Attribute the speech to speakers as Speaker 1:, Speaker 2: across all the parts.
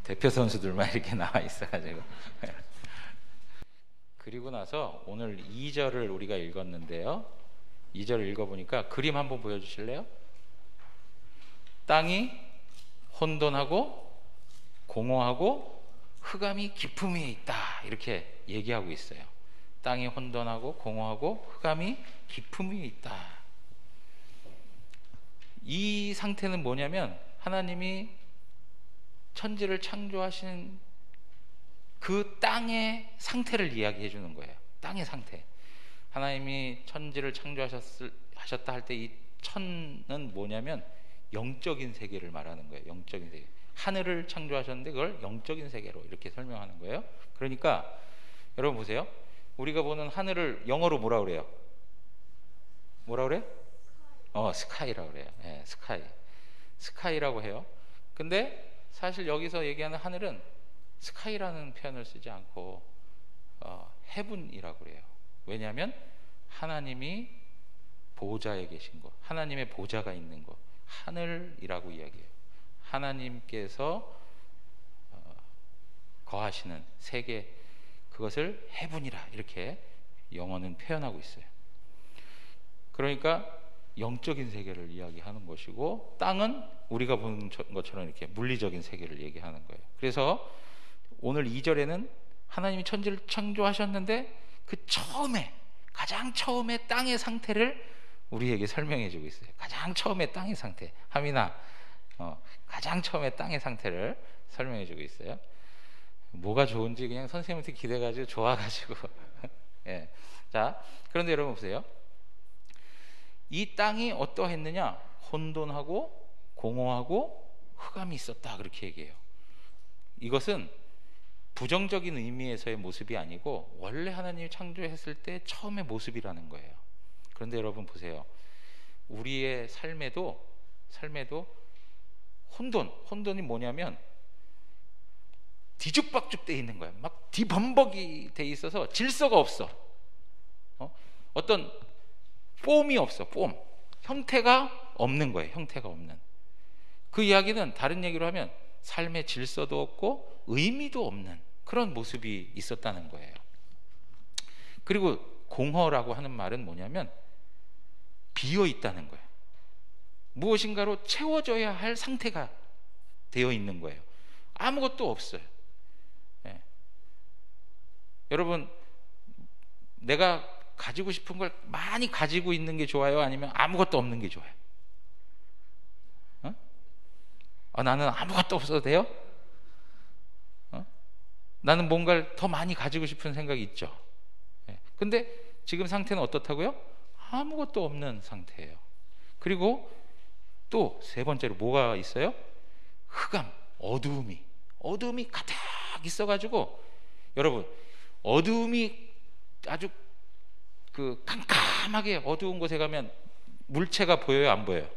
Speaker 1: 대표 선수들만 이렇게 나와 있어가지고. 그리고 나서 오늘 2절을 우리가 읽었는데요. 2절을 읽어보니까 그림 한번 보여주실래요? 땅이 혼돈하고 공허하고 흑암이 깊음 위에 있다, 이렇게 얘기하고 있어요. 땅이 혼돈하고 공허하고 흑암이 깊음 위에 있다. 이 상태는 뭐냐면 하나님이 천지를 창조하신 그 땅의 상태를 이야기해 주는 거예요. 땅의 상태. 하나님이 천지를 창조하셨다 할 때 이 천은 뭐냐면 영적인 세계를 말하는 거예요. 영적인 세계. 하늘을 창조하셨는데 그걸 영적인 세계로 이렇게 설명하는 거예요. 그러니까 여러분 보세요. 우리가 보는 하늘을 영어로 뭐라 그래요? 뭐라 그래? 스카이라고 그래요. 네, 스카이. 스카이라고 해요. 근데 사실 여기서 얘기하는 하늘은 스카이라는 표현을 쓰지 않고 헤븐이라고 그래요. 왜냐하면 하나님이 보좌에 계신 것, 하나님의 보좌가 있는 것, 하늘이라고 이야기해요. 하나님께서 거하시는 세계, 그것을 헤븐이라 이렇게 영어는 표현하고 있어요. 그러니까 영적인 세계를 이야기하는 것이고, 땅은 우리가 보는 것처럼 이렇게 물리적인 세계를 얘기하는 거예요. 그래서 오늘 2절에는 하나님이 천지를 창조하셨는데 그 처음에, 가장 처음에 땅의 상태를 우리에게 설명해 주고 있어요. 가장 처음에 땅의 상태. 하민아, 가장 처음에 땅의 상태를 설명해 주고 있어요. 뭐가 좋은지 그냥 선생님한테 기대가지고 좋아가지고. 예. 자, 그런데 여러분 보세요. 이 땅이 어떠했느냐? 혼돈하고 공허하고 흑암이 있었다, 그렇게 얘기해요. 이것은 부정적인 의미에서의 모습이 아니고 원래 하나님이 창조했을 때 처음의 모습이라는 거예요. 그런데 여러분 보세요. 우리의 삶에도 혼돈이 뭐냐면 뒤죽박죽 돼 있는 거예요. 막 뒤범벅이 돼 있어서 질서가 없어. 어떤 폼이 없어. 폼. 형태가 없는 거예요. 형태가 없는. 그 이야기는 다른 얘기로 하면 삶의 질서도 없고 의미도 없는 그런 모습이 있었다는 거예요. 그리고 공허라고 하는 말은 뭐냐면 비어 있다는 거예요. 무엇인가로 채워져야 할 상태가 되어 있는 거예요. 아무것도 없어요. 예. 여러분, 내가 가지고 싶은 걸 많이 가지고 있는 게 좋아요? 아니면 아무것도 없는 게 좋아요? 나는 아무것도 없어도 돼요? 나는 뭔가를 더 많이 가지고 싶은 생각이 있죠. 예. 근데 지금 상태는 어떻다고요? 아무것도 없는 상태예요. 그리고 또 세 번째로 뭐가 있어요? 흑암, 어두움이 가득 있어가지고, 여러분, 어두움이 아주 캄캄하게 어두운 곳에 가면 물체가 보여요? 안 보여요?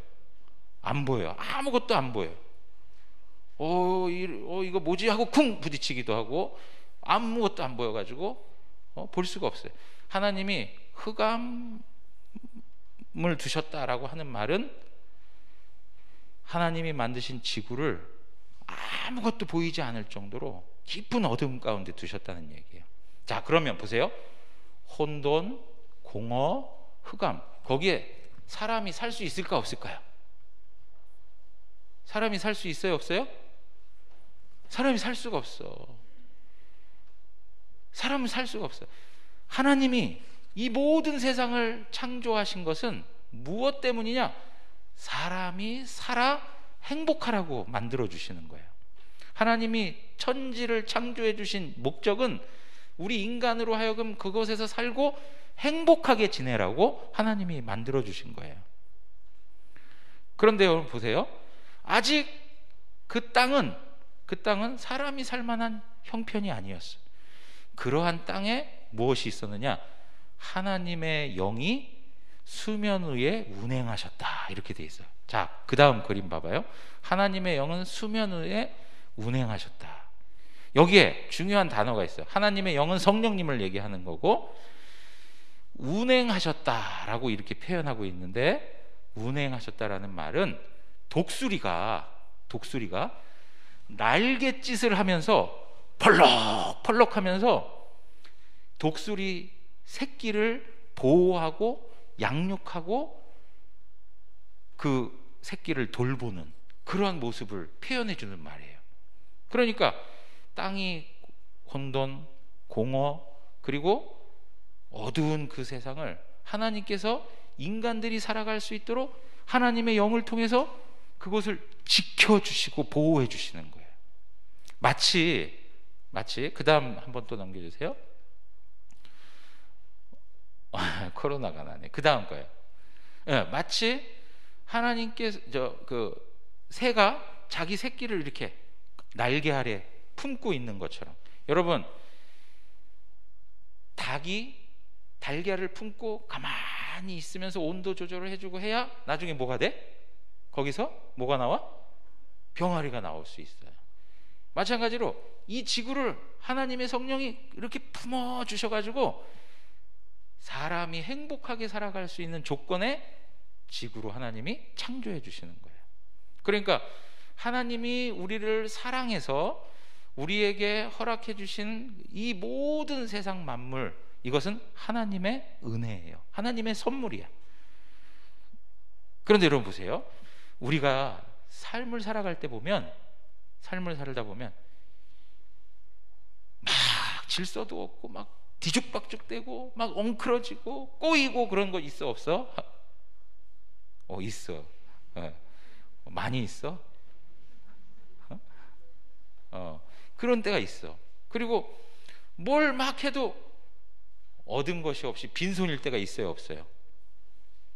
Speaker 1: 안 보여요. 아무것도 안 보여요. 이거 뭐지 하고 쿵 부딪히기도 하고 아무것도 안 보여가지고 볼 수가 없어요. 하나님이 흑암을 두셨다라고 하는 말은 하나님이 만드신 지구를 아무것도 보이지 않을 정도로 깊은 어둠 가운데 두셨다는 얘기예요. 자, 그러면 보세요. 혼돈, 공허, 흑암, 거기에 사람이 살 수 있을까 없을까요? 사람이 살 수 있어요, 없어요? 사람이 살 수가 없어. 사람은 살 수가 없어. 하나님이 이 모든 세상을 창조하신 것은 무엇 때문이냐? 사람이 살아 행복하라고 만들어 주시는 거예요. 하나님이 천지를 창조해 주신 목적은 우리 인간으로 하여금 그곳에서 살고 행복하게 지내라고 하나님이 만들어 주신 거예요. 그런데 여러분 보세요. 아직 그 땅은 사람이 살 만한 형편이 아니었어요. 그러한 땅에 무엇이 있었느냐? 하나님의 영이 수면 위에 운행하셨다, 이렇게 돼 있어요. 자, 그 다음 그림 봐봐요. 하나님의 영은 수면 위에 운행하셨다. 여기에 중요한 단어가 있어요. 하나님의 영은 성령님을 얘기하는 거고, 운행하셨다라고 이렇게 표현하고 있는데, 운행하셨다라는 말은 독수리가 날갯짓을 하면서 펄럭펄럭 하면서 독수리 새끼를 보호하고 양육하고 그 새끼를 돌보는 그러한 모습을 표현해 주는 말이에요. 그러니까 땅이 혼돈, 공허, 그리고 어두운 그 세상을 하나님께서 인간들이 살아갈 수 있도록 하나님의 영을 통해서 그것을 지켜주시고 보호해 주시는 거예요. 마치 그 다음 한번 또 넘겨주세요. 코로나가 나네. 그 다음 거예요. 네, 마치 하나님께서 그 새가 자기 새끼를 이렇게 날개 아래 품고 있는 것처럼, 여러분, 닭이 달걀을 품고 가만히 있으면서 온도 조절을 해주고 해야 나중에 뭐가 돼? 거기서 뭐가 나와? 병아리가 나올 수 있어요. 마찬가지로 이 지구를 하나님의 성령이 이렇게 품어 주셔가지고 사람이 행복하게 살아갈 수 있는 조건의 지구로 하나님이 창조해 주시는 거예요. 그러니까 하나님이 우리를 사랑해서 우리에게 허락해 주신 이 모든 세상 만물, 이것은 하나님의 은혜예요. 하나님의 선물이야. 그런데 여러분 보세요. 우리가 삶을 살아갈 때 보면, 삶을 살다 보면 막 질서도 없고 막 뒤죽박죽되고 막 엉클어지고 꼬이고 그런 거 있어 없어? 있어. 많이 있어. 그런 때가 있어. 그리고 뭘 막 해도 얻은 것이 없이 빈손일 때가 있어요, 없어요?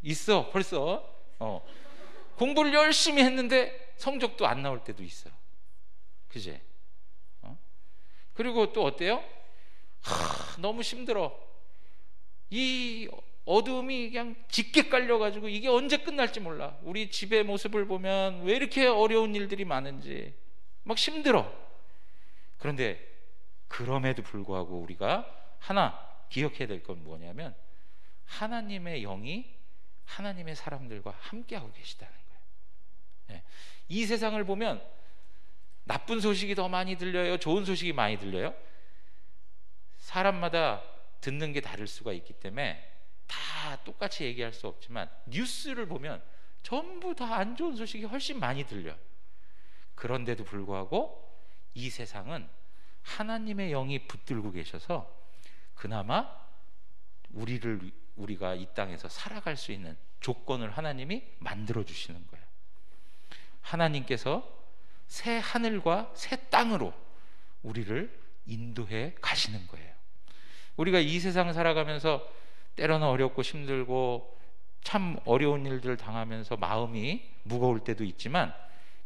Speaker 1: 있어. 벌써 공부를 열심히 했는데 성적도 안 나올 때도 있어. 그지? 그리고 또 어때요? 너무 힘들어. 이 어둠이 그냥 짙게 깔려가지고 이게 언제 끝날지 몰라. 우리 집의 모습을 보면 왜 이렇게 어려운 일들이 많은지 막 힘들어. 그런데 그럼에도 불구하고 우리가 하나 기억해야 될 건 뭐냐면, 하나님의 영이 하나님의 사람들과 함께하고 계시다는 거예요. 이 세상을 보면 나쁜 소식이 더 많이 들려요? 좋은 소식이 많이 들려요? 사람마다 듣는 게 다를 수가 있기 때문에 다 똑같이 얘기할 수 없지만, 뉴스를 보면 전부 다 안 좋은 소식이 훨씬 많이 들려요. 그런데도 불구하고 이 세상은 하나님의 영이 붙들고 계셔서 그나마 우리가 이 땅에서 살아갈 수 있는 조건을 하나님이 만들어 주시는 거예요. 하나님께서 새 하늘과 새 땅으로 우리를 인도해 가시는 거예요. 우리가 이 세상을 살아가면서 때로는 어렵고 힘들고 참 어려운 일들을 당하면서 마음이 무거울 때도 있지만,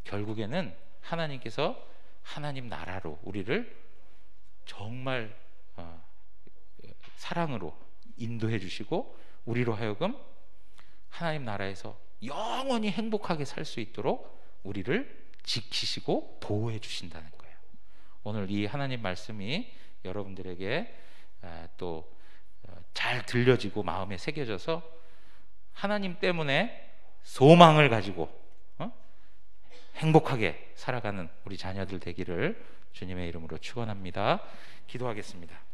Speaker 1: 결국에는 하나님께서 하나님 나라로 우리를 정말 사랑으로 인도해 주시고 우리로 하여금 하나님 나라에서 영원히 행복하게 살 수 있도록 우리를 지키시고 보호해 주신다는 거예요. 오늘 이 하나님 말씀이 여러분들에게 또 잘 들려지고 마음에 새겨져서 하나님 때문에 소망을 가지고 행복하게 살아가는 우리 자녀들 되기를 주님의 이름으로 축원합니다. 기도하겠습니다.